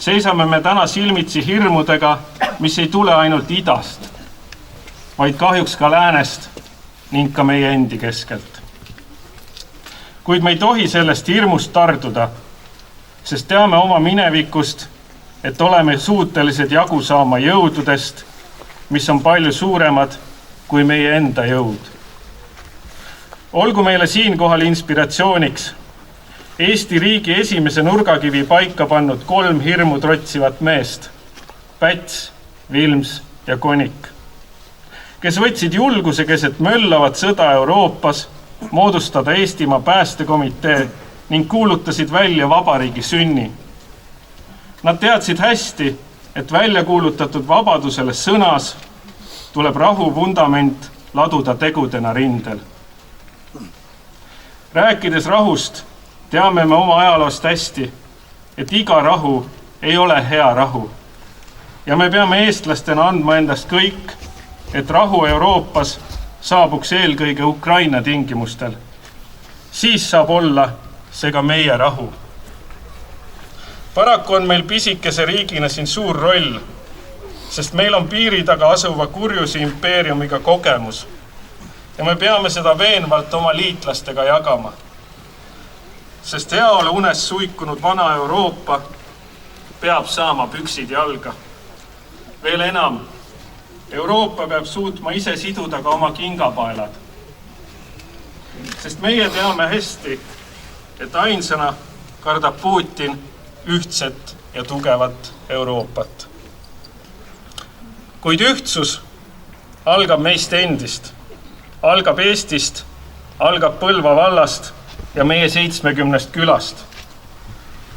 Seisame me täna silmitsi hirmudega, mis ei tule ainult idast, vaid kahjuks ka läänest ning ka meie endi keskelt. Kuid me ei tohi sellest hirmust tarduda, sest teame oma minevikust, et oleme suutelised jagu saama jõududest, mis on palju suuremad kui meie enda jõud. Olgu meile siinkohal inspiratsiooniks Eesti riigi esimese nurgakivi paika pannud 3 hirmu trotsivat meest, Päts, Vilms ja Konik, kes võtsid julguse keset möllavat sõda Euroopas moodustada Eestimaa päästekomitee ning kuulutasid välja vabariigi sünni. Nad teadsid hästi, et välja kuulutatud vabadusele sõnas tuleb rahu vundament laduda tegudena rindel. Rääkides rahust, teame me oma ajaloost hästi, et iga rahu ei ole hea rahu. Ja me peame eestlastena andma endast kõik, et rahu Euroopas saabuks eelkõige Ukraina tingimustel. Siis saab olla see ka meie rahu. Paraku on meil pisikese riigina siin suur roll, sest meil on piiri taga asuva kurjuse impeeriumiga kogemus ja me peame seda veenvalt oma liitlastega jagama. Sest heaolu unes suikunud vana Euroopa peab saama püksid jalga. Veel enam, Euroopa peab suutma ise siduda ka oma kingapaelad. Sest meie teame hästi, et ainsana kardab Putin ühtset ja tugevat Euroopat. Kuid ühtsus algab meist endist, algab Eestist, algab Põlva vallast ja meie 70 külast.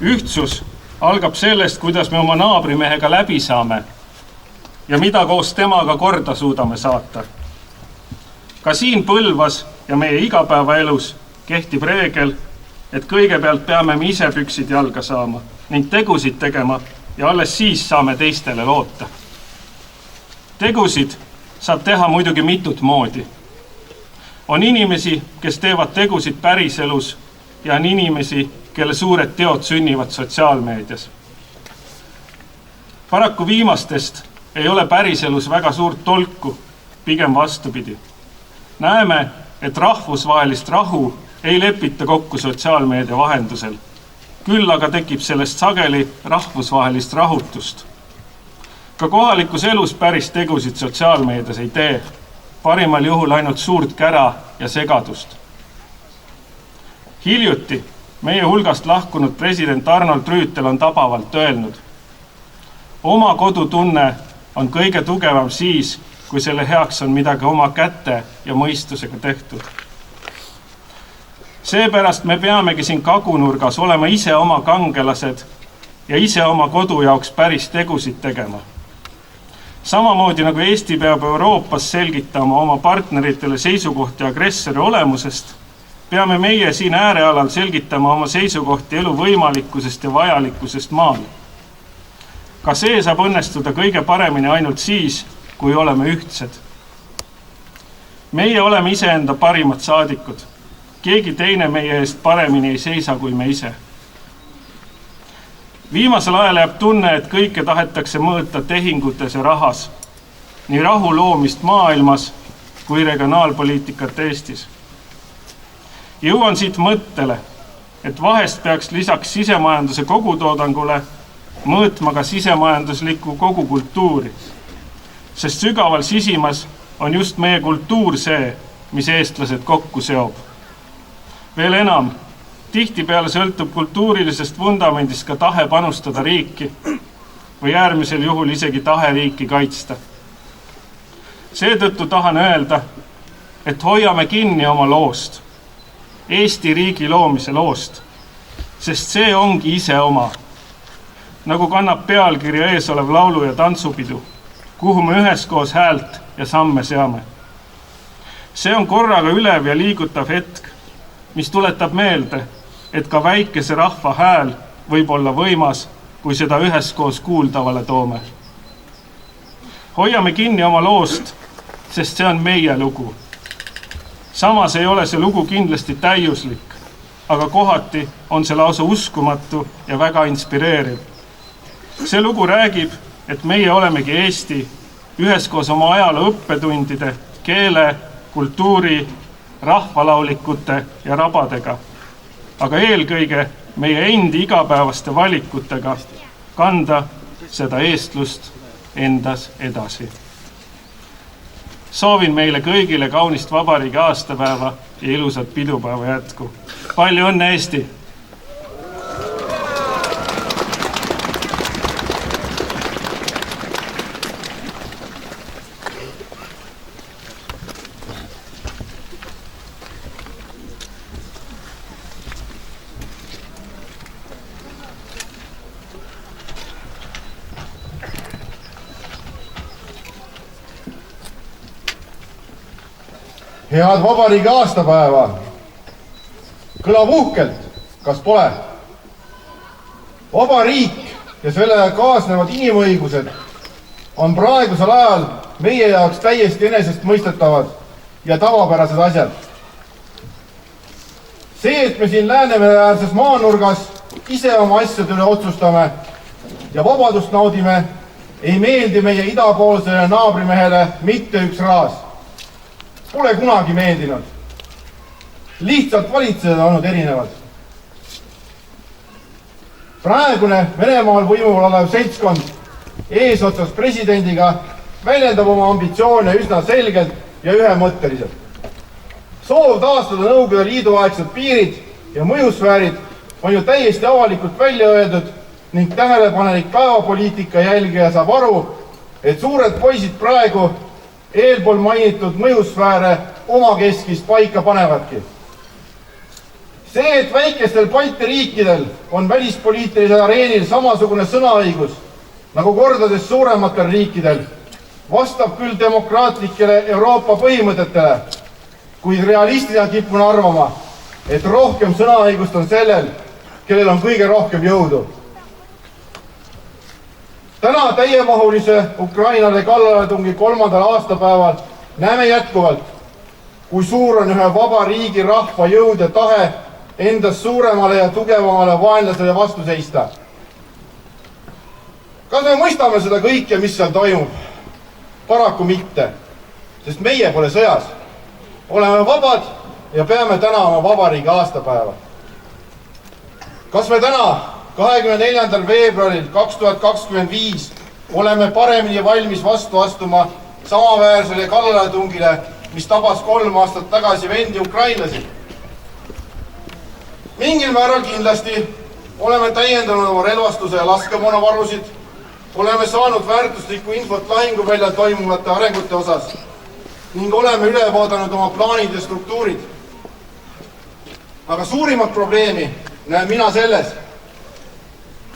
Ühtsus algab sellest, kuidas me oma naabrimehega läbi saame ja mida koos temaga korda suudame saata. Ka siin Põlvas ja meie igapäevaelus kehtib reegel, et kõigepealt peame me ise püksid jalga saama ning tegusid tegema ja alles siis saame teistele loota. Tegusid saab teha muidugi mitut moodi. On inimesi, kes teevad tegusid päriselus ja on inimesi, kelle suured teod sünnivad sotsiaalmeedias. Paraku viimastest ei ole päriselus väga suurt tolku, pigem vastupidi. Näeme, et rahvusvahelist rahu ei lepita kokku sotsiaalmeedia vahendusel. Küll aga tekib sellest sageli rahvusvahelist rahutust. Ka kohalikus elus päris tegusid sotsiaalmeedias ei tee. Parimal juhul ainult suurt kära ja segadust. Hiljuti meie hulgast lahkunud president Arnold Rüütel on tabavalt öelnud: oma kodutunne on kõige tugevam siis, kui selle heaks on midagi oma käte ja mõistusega tehtud. Seepärast me peamegi siin kagunurgas olema ise oma kangelased ja ise oma kodu jaoks päris tegusid tegema. Samamoodi nagu Eesti peab Euroopas selgitama oma partneritele seisukohti agressori olemusest, peame meie siin äärealal selgitama oma seisukohti elu võimalikkusest ja vajalikkusest maal. Ka see saab õnnestuda kõige paremini ainult siis, kui oleme ühtsed. Meie oleme iseenda parimad saadikud. Keegi teine meie eest paremini ei seisa kui me ise. Viimasel ajal jääb tunne, et kõike tahetakse mõõta tehingutes ja rahas, nii rahu loomist maailmas kui regionaalpoliitikat Eestis. Jõuan siit mõttele, et vahest peaks lisaks sisemajanduse kogutoodangule mõõtma ka sisemajanduslikku kogukultuuri, sest sügaval sisimas on just meie kultuur see, mis eestlased kokku seob. Veel enam, tihtipeale sõltub kultuurilisest vundamendist ka tahe panustada riiki või äärmisel juhul isegi tahe riiki kaitsta. Seetõttu tahan öelda, et hoiame kinni oma loost, Eesti riigi loomise loost, sest see ongi ise oma, nagu kannab pealkirja ees olev laulu- ja tantsupidu, kuhu me üheskoos häält ja samme seame. See on korraga ülev ja liigutav hetk, mis tuletab meelde, et ka väikese rahva hääl võib olla võimas, kui seda üheskoos kuuldavale toome. Hoiame kinni oma loost, sest see on meie lugu. Samas ei ole see lugu kindlasti täiuslik, aga kohati on see lausa uskumatu ja väga inspireeriv. See lugu räägib, et meie olemegi Eesti üheskoos oma ajaloo õppetundide, keele, kultuuri, rahvalaulikute ja rabadega, aga eelkõige meie endi igapäevaste valikutega kanda seda eestlust endas edasi. Soovin meile kõigile kaunist vabariigi aastapäeva ja ilusat pidupäeva jätku. Palju õnne, Eesti! Head vabariigi aastapäeva! Kõlab uhkelt, kas pole? Vaba riik ja sellega kaasnevad inimõigused on praegusel ajal meie jaoks täiesti enesestmõistetavad ja tavapärased asjad. See, et me siin Läänemere-äärses maanurgas ise oma asjade üle otsustame ja vabadust naudime, ei meeldi meie idapoolsele naabrimehele mitte üks raas. Pole kunagi meeldinud. Lihtsalt valitsejad on olnud erinevad. Praegune Venemaal võimul olev seltskond eesotsas presidendiga väljendab oma ambitsioone üsna selgelt ja ühemõtteliselt. Soov taastada Nõukogude Liidu aegsed piirid ja mõjusfäärid on ju täiesti avalikult välja öeldud ning tähelepanelik päevapoliitika jälgija saab aru, et suured poisid praegu eelpool mainitud mõjusfääre omakeskist paika panevadki. See, et väikestel Balti riikidel on välispoliitilisel areenil samasugune sõnaõigus nagu kordades suurematel riikidel, vastab küll demokraatlikele Euroopa põhimõtetele, kuid realistina kipun arvama, et rohkem sõnaõigust on sellel, kellel on kõige rohkem jõudu. Täna täiemahulise Ukrainale kallaletungi 3. aastapäeval näeme jätkuvalt, kui suur on ühe vaba riigi rahva jõud ja tahe endast suuremale ja tugevamale vaenlasele vastu seista. Kas me mõistame seda kõike, mis seal toimub? Paraku mitte, sest meie pole sõjas. Oleme vabad ja peame täna oma vabariigi aastapäeva. Kas me täna 24. veebruaril 2025 oleme paremini valmis vastu astuma samaväärsele kallaletungile, mis tabas 3 aastat tagasi vendi ukrainlasi? Mingil määral kindlasti oleme täiendanud oma relvastuse ja laskemoonavarusid, oleme saanud väärtuslikku infot lahinguväljal toimuvate arengute osas ning oleme üle vaadanud oma plaanid ja struktuurid. Aga suurimat probleemi näen mina selles,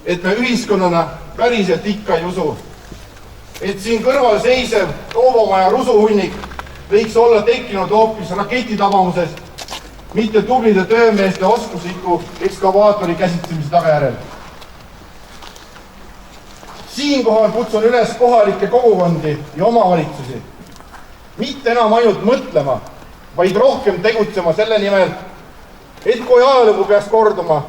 et me ühiskonnana päriselt ikka ei usu, et siin kõrval seisev Toovomaja rusuhunnik võiks olla tekkinud hoopis raketitabamusest, mitte tublide töömeeste oskusliku ekskavaatori käsitsemise tagajärjel. Siinkohal kutsun üles kohalikke kogukondi ja omavalitsusi mitte enam ainult mõtlema, vaid rohkem tegutsema selle nimel, et kui ajalugu peaks korduma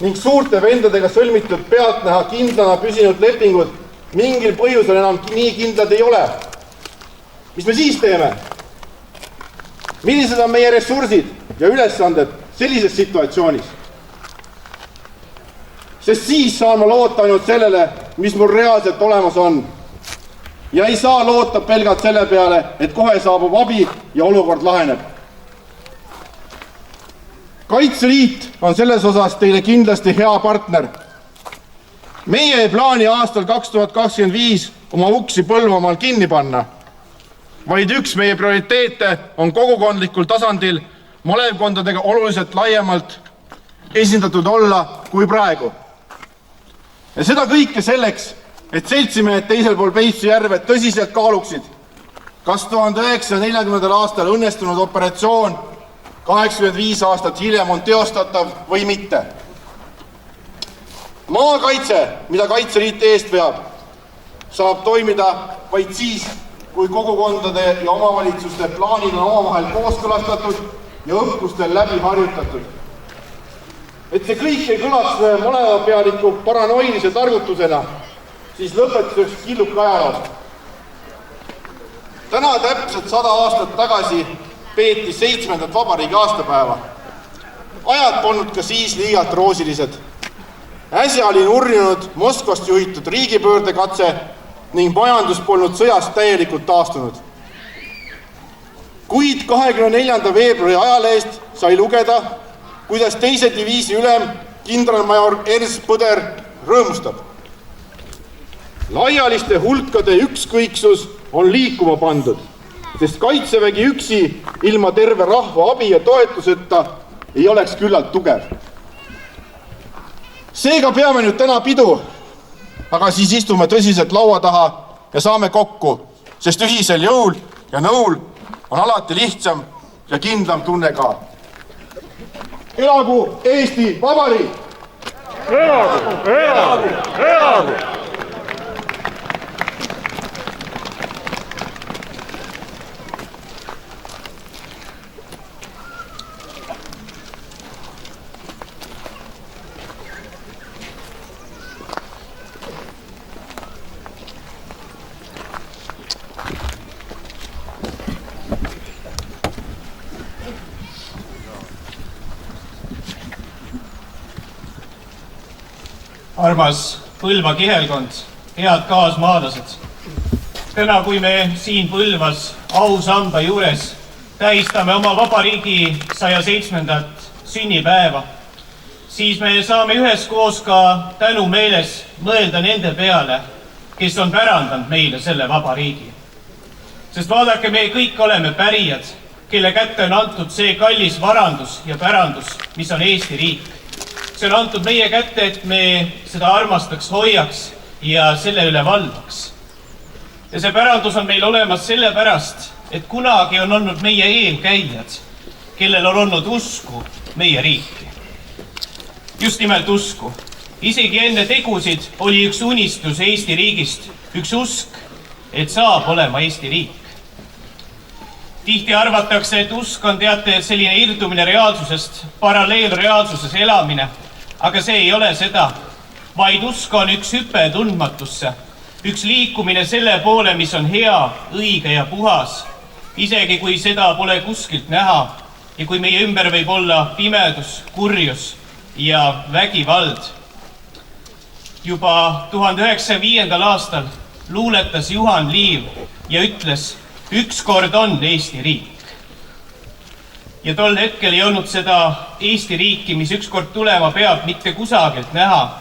ning suurte vendadega sõlmitud pealtnäha kindlana püsinud lepingud mingil põhjusel enam nii kindlad ei ole. Mis me siis teeme? Millised on meie ressursid ja ülesanded sellises situatsioonis? sest siis saan ma loota ainult sellele, mis mul reaalselt olemas on. Ja ei saa loota pelgalt selle peale, et kohe saabub abi ja olukord laheneb. Kaitseliit on selles osas teile kindlasti hea partner. Meie ei plaani aastal 2025 oma uksi Põlvamaal kinni panna, vaid üks meie prioriteete on kogukondlikul tasandil malevkondadega oluliselt laiemalt esindatud olla kui praegu. Ja seda kõike selleks, et seltsimehed teisel pool Peipsi järve tõsiselt kaaluksid, kas 1940. aastal õnnestunud operatsioon 85 aastat hiljem on teostatav või mitte. Maakaitse, mida Kaitseliit eest veab, saab toimida vaid siis, kui kogukondade ja omavalitsuste plaanid on omavahel kooskõlastatud ja õppustel läbi harjutatud. Et see kõik ei kõlaks malevapealiku paranoilise targutusena, siis lõpetuseks killuke ajaloost. Täna täpselt 100 aastat tagasi peeti 7. vabariigi aastapäeva. Ajad polnud ka siis liialt roosilised. Äsja oli nurjunud Moskvast juhitud riigipöördekatse ning majandus polnud sõjast täielikult taastunud. Kuid 24. veebruari ajalehest sai lugeda, kuidas teise diviisi ülem kindralmajor Ernst Põder rõõmustab. Laialiste hulkade ükskõiksus on liikuma pandud, sest kaitsevägi üksi ilma terve rahva abi ja toetuseta ei oleks küllalt tugev. Seega peame nüüd täna pidu, aga siis istume tõsiselt laua taha ja saame kokku, sest ühisel jõul ja nõul on alati lihtsam ja kindlam tunne ka. Elagu Eesti Vabariik! Elagu! Elagu! Elagu! Armas Põlva kihelkond, head kaasmaalased. Täna, kui me siin Põlvas ausamba juures tähistame oma vabariigi 107. sünnipäeva, siis me saame üheskoos ka tänumeeles mõelda nende peale, kes on pärandanud meile selle vabariigi. Sest vaadake, me kõik oleme pärijad, kelle kätte on antud see kallis varandus ja pärandus, mis on Eesti riik. See on antud meie kätte, et me seda armastaks, hoiaks ja selle üle valvaks. Ja see pärandus on meil olemas sellepärast, et kunagi on olnud meie eelkäijad, kellel on olnud usku meie riiki. Just nimelt usku. Isegi enne tegusid oli üks unistus Eesti riigist, üks usk, et saab olema Eesti riik. Tihti arvatakse, et usk on selline irdumine reaalsusest, paralleelreaalsuses elamine, aga see ei ole seda, vaid usk on üks hüpe tundmatusse, üks liikumine selle poole, mis on hea, õige ja puhas, isegi kui seda pole kuskilt näha ja kui meie ümber võib olla pimedus, kurjus ja vägivald. Juba 1905. aastal luuletas Juhan Liiv ja ütles, ükskord on Eesti riik. Ja tol hetkel ei olnud seda Eesti riiki, mis ükskord tulema peab, mitte kusagilt näha,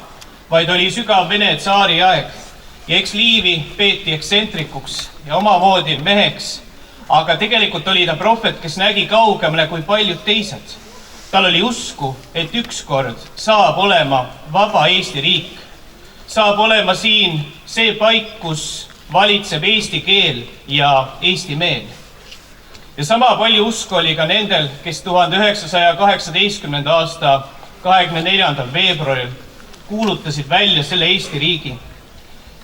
vaid oli sügav Vene tsaari aeg. Ja eks Liivi peeti eksentrikuks ja omamoodi meheks, aga tegelikult oli ta prohvet, kes nägi kaugemale kui paljud teised. Tal oli usku, et ükskord saab olema vaba Eesti riik. Saab olema siin see paik, kus valitseb eesti keel ja eesti meel. Ja sama palju usku oli ka nendel, kes 1918. aasta 24. veebruaril kuulutasid välja selle Eesti riigi.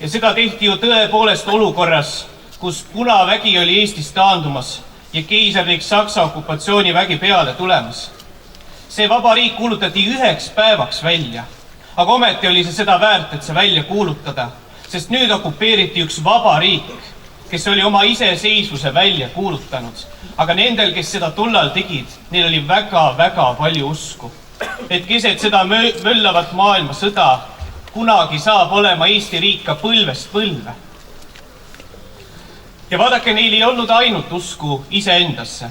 Ja seda tehti ju tõepoolest olukorras, kus punavägi oli Eestis taandumas ja keisarlik Saksa okupatsioonivägi peale tulemas. See vaba riik kuulutati 1 päevaks välja, aga ometi oli see seda väärt, et see välja kuulutada, sest nüüd okupeeriti üks vaba riik, kes oli oma iseseisvuse välja kuulutanud. Aga nendel, kes seda tollal tegid, neil oli väga-väga palju usku, et keset seda möllavat maailma sõda kunagi saab olema Eesti riik ka põlvest põlve. Ja vaadake, neil ei olnud ainult usku iseendasse,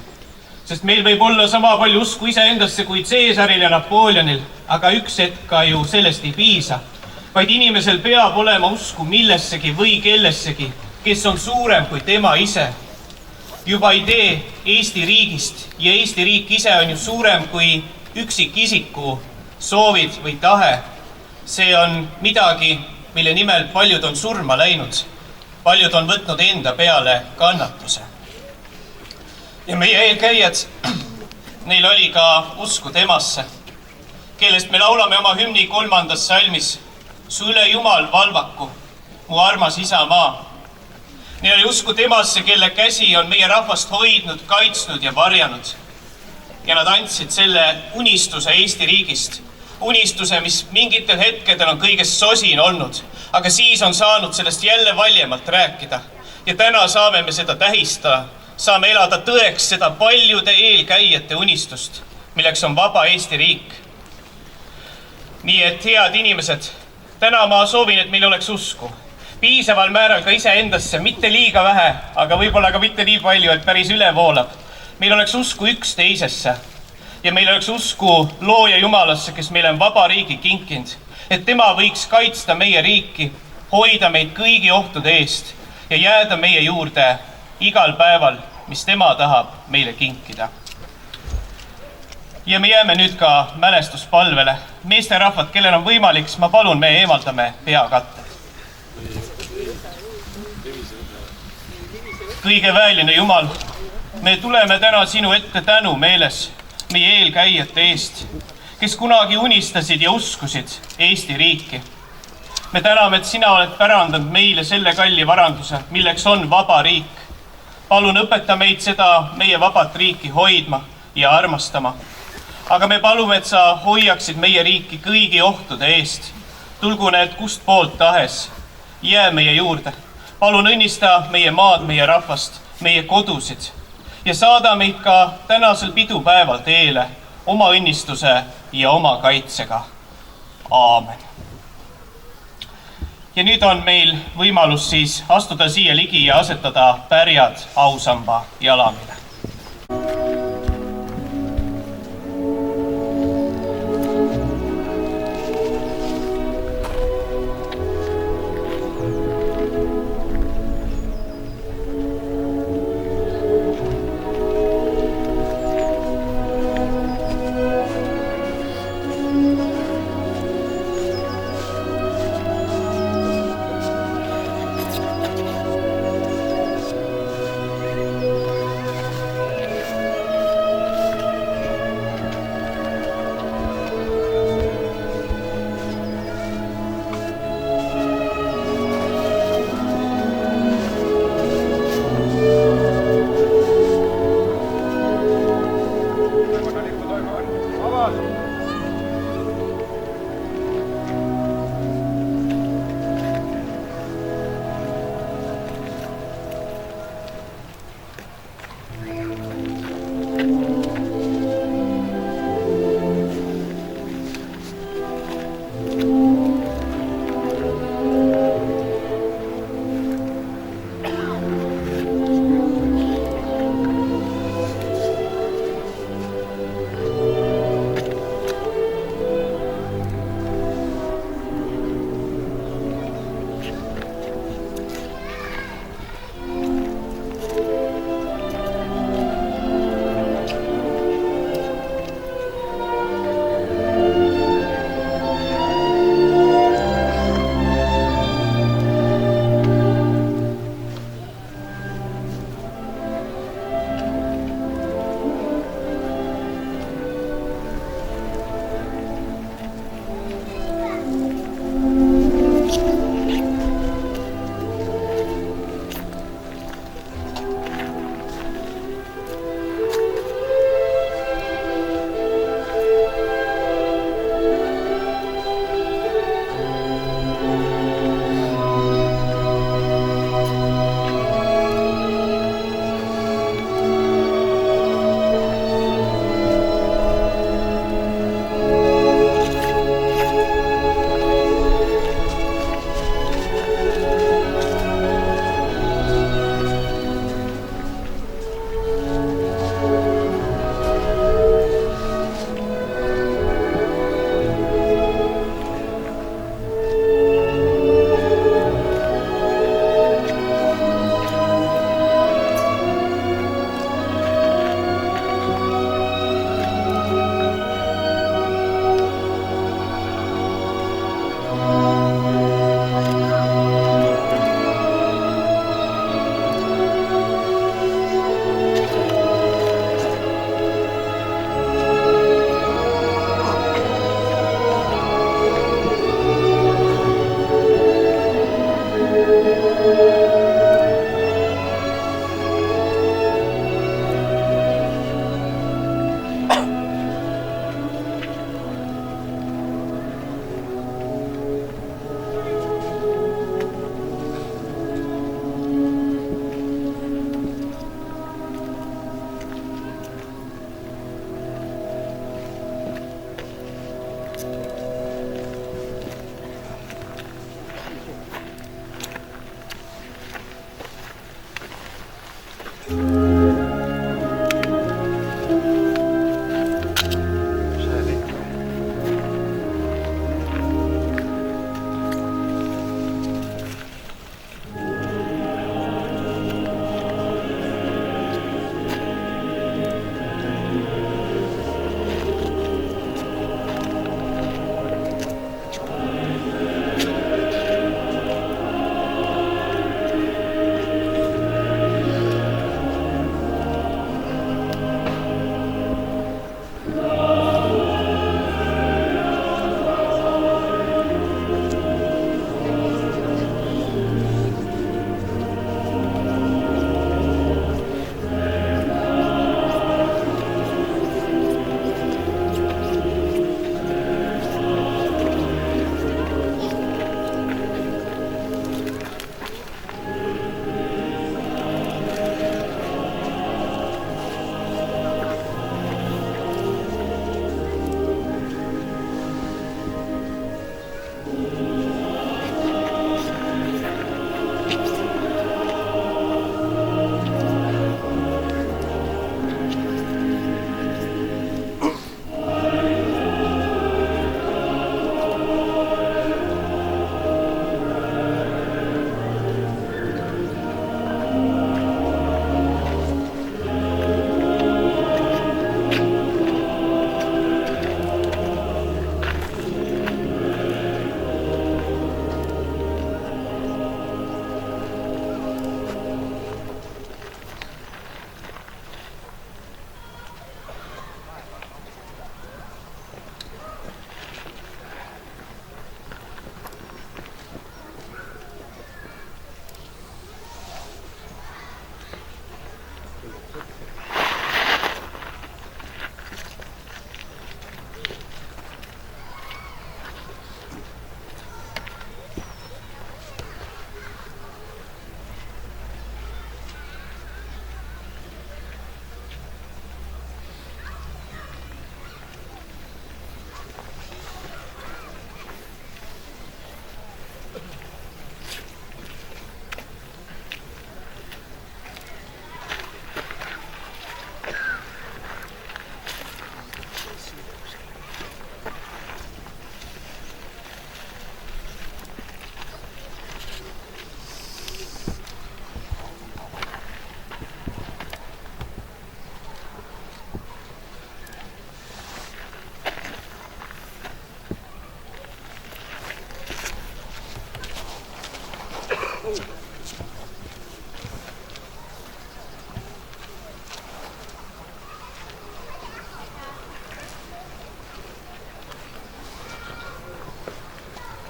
sest meil võib olla sama palju usku iseendasse kui Caesaril ja Napoleonil, aga üks hetk ka ju sellest ei piisa, vaid inimesel peab olema usku millessegi või kellessegi, kes on suurem kui tema ise. Juba idee Eesti riigist ja Eesti riik ise on ju suurem kui üksikisiku soovid või tahe. See on midagi, mille nimel paljud on surma läinud. Paljud on võtnud enda peale kannatuse. Ja meie eelkäijad, neil oli ka usku temasse, kellest me laulame oma hümni 3. salmis. Su üle Jumal valvaku, mu armas isamaa. Neil oli usku temasse, kelle käsi on meie rahvast hoidnud, kaitsnud ja varjanud. Ja nad andsid selle unistuse Eesti riigist. Unistuse, mis mingitel hetkedel on kõigest sosin olnud, aga siis on saanud sellest jälle valjemalt rääkida. Ja täna saame me seda tähistada, saame elada tõeks seda paljude eelkäijate unistust, milleks on vaba Eesti riik. Nii et head inimesed, täna ma soovin, et meil oleks usku. Piisaval määral ka iseendasse, mitte liiga vähe, aga võib-olla ka mitte nii palju, et päris üle voolab. Meil oleks usku üksteisesse ja meil oleks usku looja Jumalasse, kes meile on vaba riigi kinkinud, et tema võiks kaitsta meie riiki, hoida meid kõigi ohtude eest ja jääda meie juurde igal päeval, mis tema tahab meile kinkida. Ja me jääme nüüd ka mälestuspalvele. Meesterahvad, kellel on võimalik, ma palun, me eemaldame peakatte. Kõige väeline Jumal, me tuleme täna sinu ette tänu meeles meie eelkäijate eest, kes kunagi unistasid ja uskusid Eesti riiki. Me täname, et sina oled pärandanud meile selle kalli varanduse, milleks on vaba riik. Palun õpeta meid seda meie vabat riiki hoidma ja armastama. Aga me palume, et sa hoiaksid meie riiki kõigi ohtude eest. Tulgu need kust poolt tahes. Jää meie juurde. Palun õnnista meie maad, meie rahvast, meie kodusid ja saada meid ka tänasel pidupäeval teele oma õnnistuse ja oma kaitsega. Aamen. Ja nüüd on meil võimalus siis astuda siia ligi ja asetada pärjad ausamba jalamile.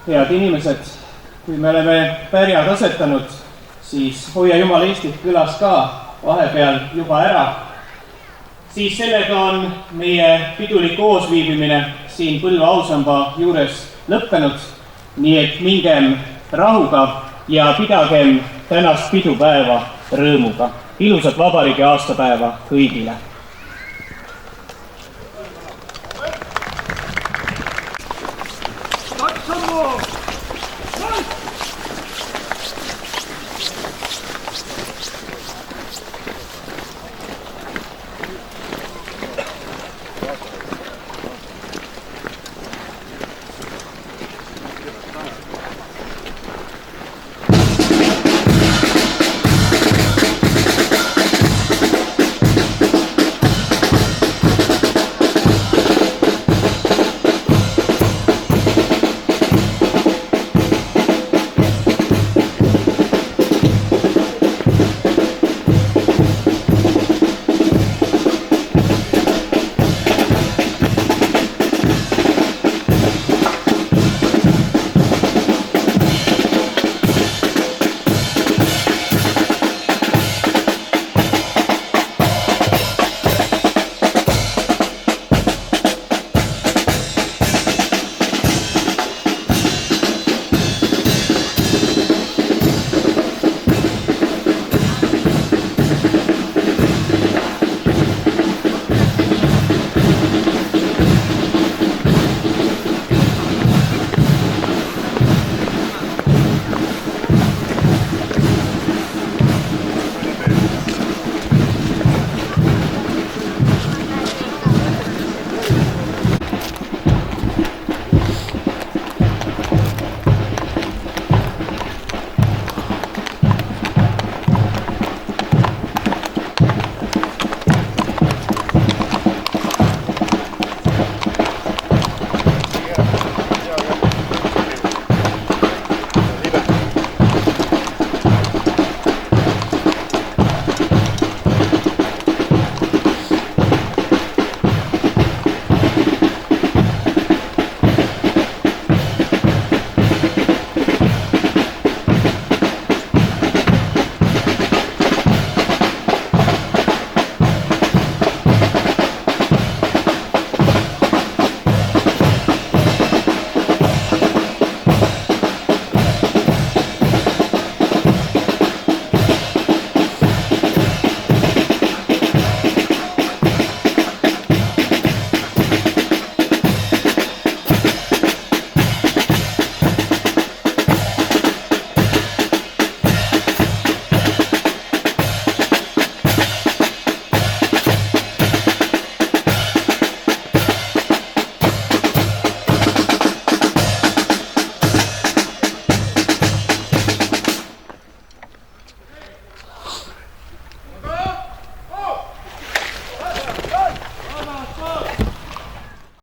head inimesed, kui me oleme pärjad asetanud, siis Hoia Jumal Eestit külas ka vahepeal juba ära. Siis sellega on meie pidulik koosviibimine siin Põlva ausamba juures lõppenud, nii et mingem rahuga ja pidagem tänast pidupäeva rõõmuga. Ilusat vabariigi aastapäeva kõigile!